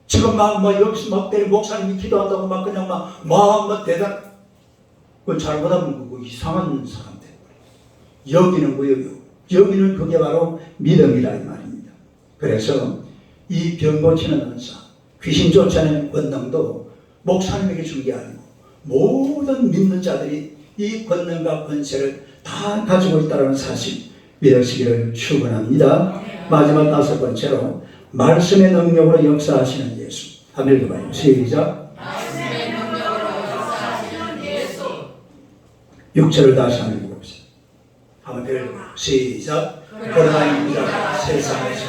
지금 막 여기서 막 때리 목사님이 기도한다고 막 그냥 막 대단. 그건 잘못하면 그거 이상한 사람 돼요. 여기는 거예요. 여기는 그게 바로 믿음이라 이 말입니다. 그래서 이 병 고치는 은사, 귀신 쫓아내는 권능도 목사님에게 준 게 아니고 모든 믿는 자들이 이 권능과 권세를 다 가지고 있다는 사실 믿으시기를 축원합니다. 마지막 5번째로 말씀의 능력으로 역사하시는 예수. 한번 읽어봐요. 시작. 말씀의 능력으로 역사하시는 예수. 6절을 다시 한번 읽어봅시다. 한번 읽어봐요. 시작. 그러나 인자가 세상에서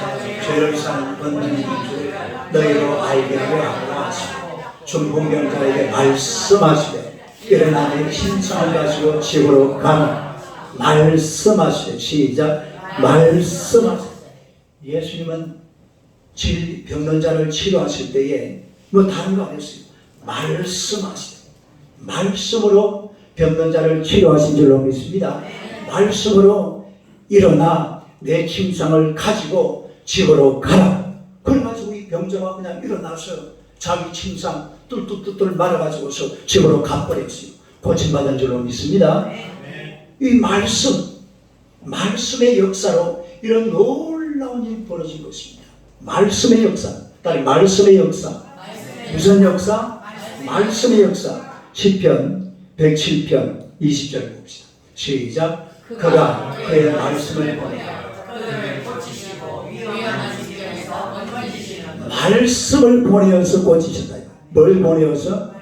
죄를 사는 권능이 줄 너희로 알게 하려 하시고 중풍병자에게 말씀하시되 일어나 내 신성을 가지고 집으로 가라. 말씀하시되 시작. 말씀하시되 예수님은 병든 자를 치료하실 때에 뭐 다른 거 안 했어요. 말씀하시다. 말씀으로 병든 자를 치료하신 줄로 믿습니다. 말씀으로 일어나 내 침상을 가지고 집으로 가라. 그래가지고 이 병자가 그냥 일어나서 자기 침상 뚫뚫뚫 말아가지고서 집으로 가버렸어요. 고침받은 줄로 믿습니다. 이 말씀의 역사로 이런 놀라운 일이 벌어진 것입니다. 말씀의 역사. 딸 말씀의 역사. 무슨 역사? 말씀의 역사. 시편 107편 20절 봅시다. 시작. 그가 그의 말씀을 보내 그들을 고치시고 위험한 지경에서 건지시는 말씀을 보내어서 고치셨다. 뭘 보내어서?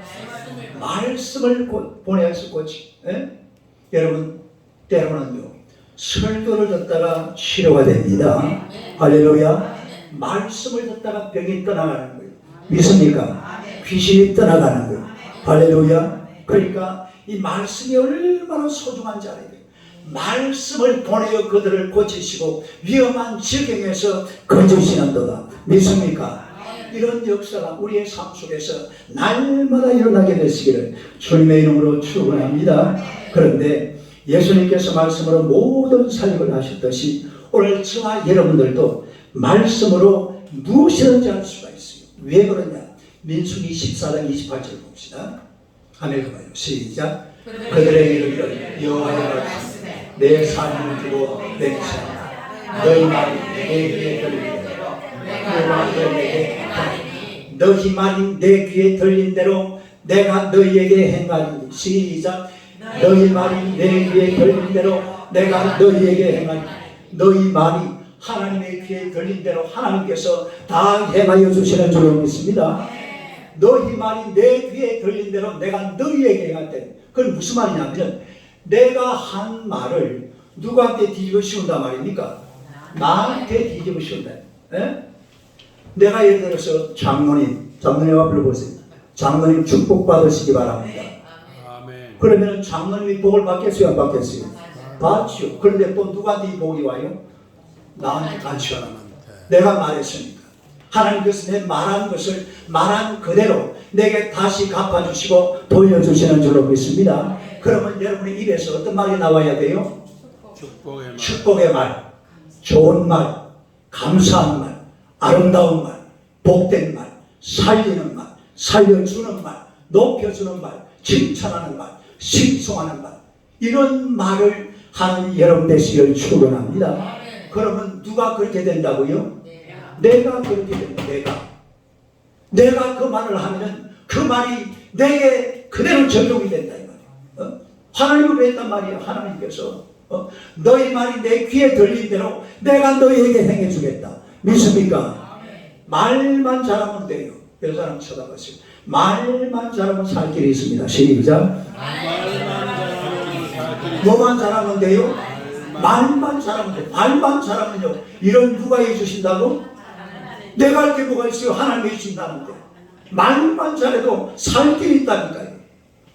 말씀을 보내어서 고치. 여러분 때로는요 설교를 듣다가 치료가 됩니다. 할렐루야. 말씀을 듣다가 병이 떠나가는 거예요. 믿습니까? 귀신이 떠나가는 거예요. 할렐루야. 그러니까 이 말씀이 얼마나 소중한지 알아야 돼요. 말씀을 보내어 그들을 고치시고 위험한 지경에서 건지시는도다. 믿습니까? 이런 역사가 우리의 삶 속에서 날마다 일어나게 되시기를 주님의 이름으로 축원합니다. 그런데 예수님께서 말씀으로 모든 사역을 하셨듯이 오늘 저와 여러분들도 말씀으로 무엇이든지 할 수가 있어요. 왜 그러냐? 민수기 14장 28절 봅시다. 아멘. 봐요. 시작. 그들의 이름을 여호와의 말씀에 내 삶을 두고 맹세하라. 너희 말이 내 귀에 들린 대로 내가 너희에게 행하리니 너희 말이 내 귀에 들린 대로 내가 너희에게 행하리니. 시작. 너희 말이 내 귀에 들린 대로 내가 너희에게 행하리니. 너희 말이 하나님의 귀에 들린 대로 하나님께서 다 행하여 주시는 줄로 믿습니다. 너희 말이 내 귀에 들린 대로 내가 너희에게 행할 때, 그건 무슨 말이냐면 내가 한 말을 누구한테 뒤집어 씌운단 말입니까? 나한테 뒤집어 씌운다. 내가 예를 들어서 장로님 앞으로 보세요. 장로님 축복받으시기 바랍니다. 그러면 장로님이 복을 받겠어요? 안 받겠어요? 받죠. 그런데 또 누구한테 이 복이 와요? 나한테 간죠. 내가 말했으니까. 하나님께서 내 말한 것을 말한 그대로 내게 다시 갚아주시고 돌려주시는 줄로 믿습니다. 그러면 여러분의 입에서 어떤 말이 나와야 돼요? 축복의 말, 좋은 말, 감사한 말, 아름다운 말, 복된 말, 살리는 말, 살려주는 말, 높여주는 말, 칭찬하는 말, 칭송하는 말, 이런 말을 하는 여러분 되시기를 축원합니다. 그러면 누가 그렇게 된다고요? 내가 그렇게 된다. 내가 그 말을 하면은 그 말이 내게 그대로 적용이 된다 이 말이야. 하나님을 했단 말이야. 하나님께서 너희 말이 내 귀에 들린 대로 내가 너희에게 행해 주겠다. 믿습니까? 말만 잘하면 돼요. 그 사람 쳐다보세요. 말만 잘하면 살 길이 있습니다. 시작. 뭐만 잘하면 돼요? 말만 잘하면 돼요. 말만 잘하면요. 이런 누가 해주신다고? 내가 할 게 뭐가 있어요? 하나님이 해주신다는데. 말만 잘해도 살 길이 있다니까요.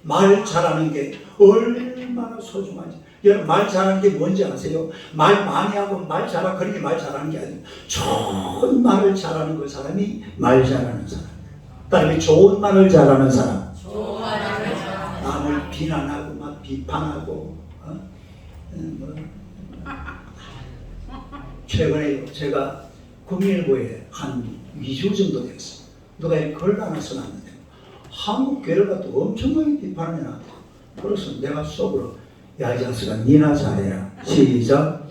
말 잘하는 게 얼마나 소중한지. 여러분 말 잘하는 게 뭔지 아세요? 말 많이 하고 말 잘하고 그런 게 말 잘하는 게 아니에요. 좋은 말을 잘하는 그 사람이 말 잘하는 사람. 그다음에 좋은 말을 잘하는 사람. 남을 비난하고 막 비판하고 최근에 제가 국민일보에 한 2주 정도 됐어요. 누가 글 하나 써놨는데 한국 교회를 갖고 엄청나게 비판을 해놨다. 그래서 내가 속으로 야, 이 자식아 니나 잘해라. 시작.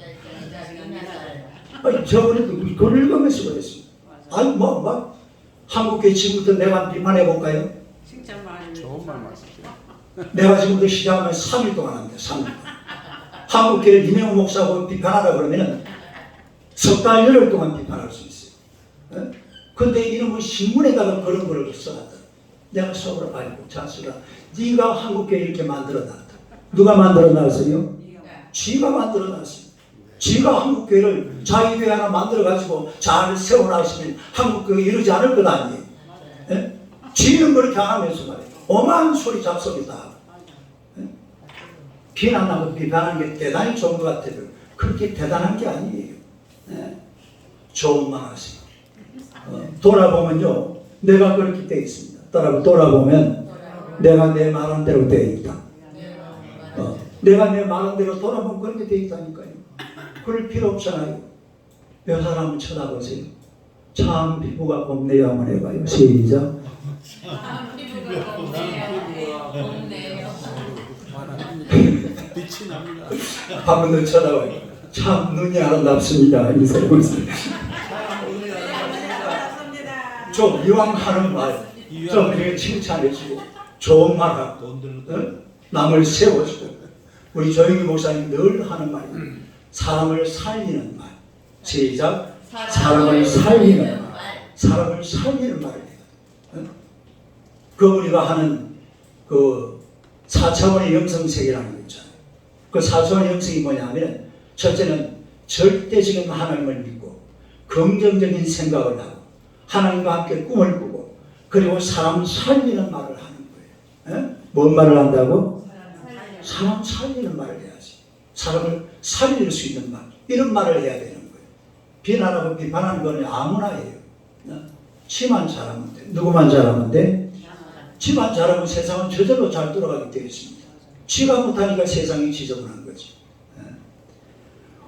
아니 저번에도 그걸 읽으면서 그랬어요. 아니 막 한국교회 지금부터 내가 비판해 볼까요? 진짜 많이 좋은 말 말씀하세요. 내가 지금부터 시작하면 3일 동안 합니다. 3일 동안. 한국교회 이명호 목사하고 비판하라 그러면은 석 달 열흘 동안 비판할 수 있어요. 근데 이놈은 신문에다가 그런 거를 써놨다. 내가 속으로 아이고 자식아 네가 한국교회 이렇게 만들어놨다. 누가 만들어놨어요? 쥐가 만들어놨어요. 쥐가 한국교회를 자기 교회 하나 만들어가지고 잘 세워놨으면 한국교회 이러지 않을 것 아니에요. 쥐는 그렇게 안 하면서 말이에요. 오만 소리 잡소리 다 하고. 비난하고 비판하는 게 대단히 좋은 것 같아요. 그렇게 대단한 게 아니에요. 좋은만 하세요. 돌아보면요, 내가 그렇게 되어 있습니다. 돌아보면 내가 내 말한 대로 되어 있다. 내가 내 말한 대로 돌아보면 그렇게 되어 있다니까요. 그럴 필요 없잖아요. 몇 사람을 쳐다보세요. 참 피부가 곱네요. 한번 해봐요. 시작. 빛이 납니다. 한번 더 쳐다봐요. 참 눈이 아름답습니다. 이 사람은 좀 이왕 하는 말, 좀 이렇게 칭찬해주고 좋은 말하고 남을 세워주고 우리 조영희 목사님 늘 하는 말이에요. 사람을 살리는 말. 시작. 사람을 살리는 말. 사람을 살리는 말을 해요. 그 우리가 하는 그 4차원의 영성세계라는 거 있잖아요. 그 4차원의 영성이 뭐냐면 첫째는 절대적인 하나님을 믿고 긍정적인 생각을 하고 하나님과 함께 꿈을 꾸고 그리고 사람 살리는 말을 하는 거예요. 뭔 말을 한다고? 사람 살리는 말을 해야지. 사람을 살릴 수 있는 말. 이런 말을 해야 되는 거예요. 비난하고 비판하는 거는 아무나 해요. 지만 잘하면 돼. 누구만 잘하면 돼? 지만 잘하면 세상은 저절로 잘 돌아가게 되어 있습니다. 지가 못하니까 세상이 지저분한 거지.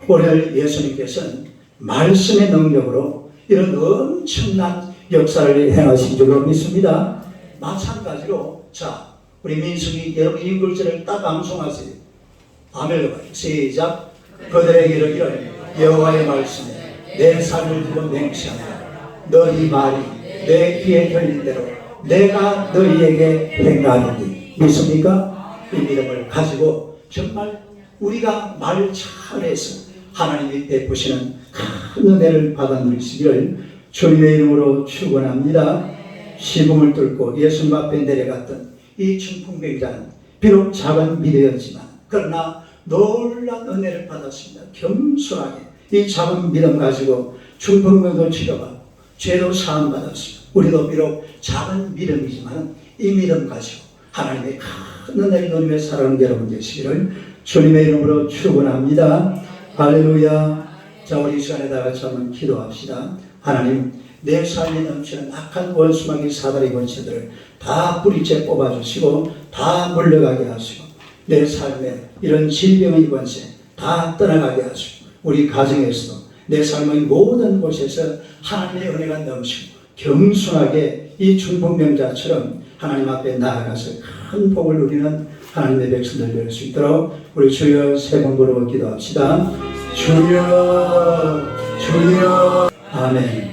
오늘 예수님께서는 말씀의 능력으로 이런 엄청난 역사를 행하신 줄로 믿습니다. 마찬가지로 자 우리 민수기 여러분 이 글자를 딱 암송하세요. 아멘. 시작. 그들에게 이르기를 여호와의 말씀에 내 삶을 두고 맹세한다. 너희 말이 내 귀에 들린 대로 내가 너희에게 행하리니 믿습니까? 이 믿음을 가지고 정말 우리가 말 잘해서 하나님이 베푸시는 큰 은혜를 받아 누리시기를 주님의 이름으로 축원합니다. 시금을 뚫고 예수님 앞에 내려갔던 이 춘풍병자는 비록 작은 믿음이었지만 그러나 놀란 은혜를 받았습니다. 겸손하게 이 작은 믿음 가지고 춘풍병도 치료받고 죄도 사함받았습니다. 우리도 비록 작은 믿음이지만 이 믿음 가지고 하나님의 큰 은혜를 누리며 살아가는 여러분 되시기를 주님의 이름으로 축원합니다. 할렐루야. 자 우리 이 시간에 다 같이 한번 기도합시다. 하나님 내 삶에 넘치는 악한 원수마귀 사다리 권세들을 다 뿌리째 뽑아주시고 다 물러가게 하시고 내 삶에 이런 질병의 권세 다 떠나가게 하시고 우리 가정에서도 내 삶의 모든 곳에서 하나님의 은혜가 넘치고 겸손하게 이 춘풍병자처럼 하나님 앞에 나아가서 큰 복을 누리는 하나님의 백성들 될 수 있도록 우리 주여 세 번 부르고 기도합시다. 주여 주여 아멘.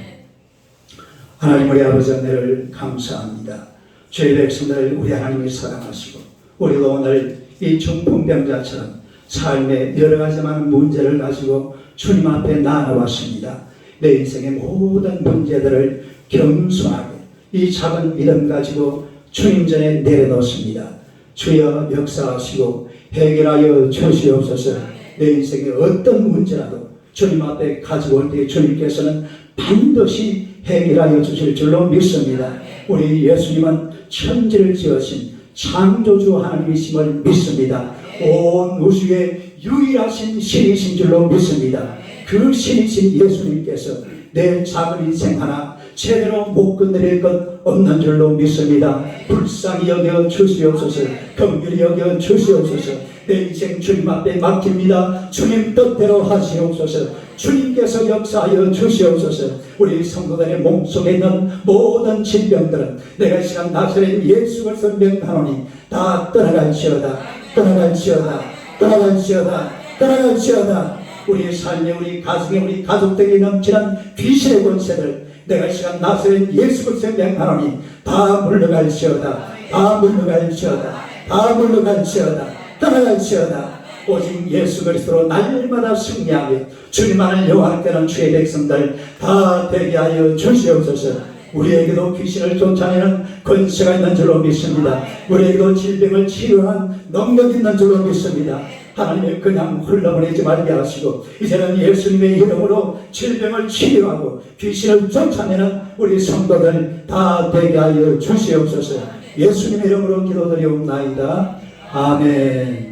하나님 우리 아버지 은혜를 감사합니다. 저희 백성들을 우리 하나님이 사랑하시고 우리도 오늘 이 중풍병자처럼 삶의 여러 가지 많은 문제를 가지고 주님 앞에 나아왔습니다. 내 인생의 모든 문제들을 겸손하게 이 작은 믿음 가지고 주님 전에 내려놓습니다. 주여 역사하시고 해결하여 주시옵소서. 내 인생의 어떤 문제라도 주님 앞에 가지고 올 때 주님께서는 반드시 해결하여 주실 줄로 믿습니다. 우리 예수님은 천지를 지으신 창조주 하나님이심을 믿습니다. 온 우주의 유일하신 신이신 줄로 믿습니다. 그 신이신 예수님께서 내 작은 인생 하나 제대로 못 건드릴 것 없는 줄로 믿습니다. 불쌍히 여겨 주시옵소서. 긍휼히 여겨 주시옵소서. 내 인생 주님 앞에 맡깁니다. 주님 뜻대로 하시옵소서. 주님께서 역사하여 주시옵소서. 우리 성도들의 몸속에 있는 모든 질병들은 내가 이 시간 나사렛 예수 그리스도 명하노니 다 떠나갈지어다. 떠나갈지어다. 떠나갈지어다. 떠나갈지어다. 우리 삶에 우리 가정에 우리 가족들이 넘치는 귀신의 권세들 내가 이 시간 나사렛 예수 그리스도 명하노니 다 물러갈지어다. 다 물러갈지어다. 다 물러갈지어다. 떠나갈지어다. 오직 예수 그리스도로 날마다 승리하며 주님만을 여호와께는 주의 백성들 다 되게 하여 주시옵소서. 우리에게도 귀신을 쫓아내는 권세가 있는 줄로 믿습니다. 우리에게도 질병을 치료하는 능력이 있는 줄로 믿습니다. 하나님을 그냥 흘러보내지 말게 하시고 이제는 예수님의 이름으로 질병을 치료하고 귀신을 쫓아내는 우리 성도들 다 되게 하여 주시옵소서. 예수님의 이름으로 기도드리옵나이다. 아멘.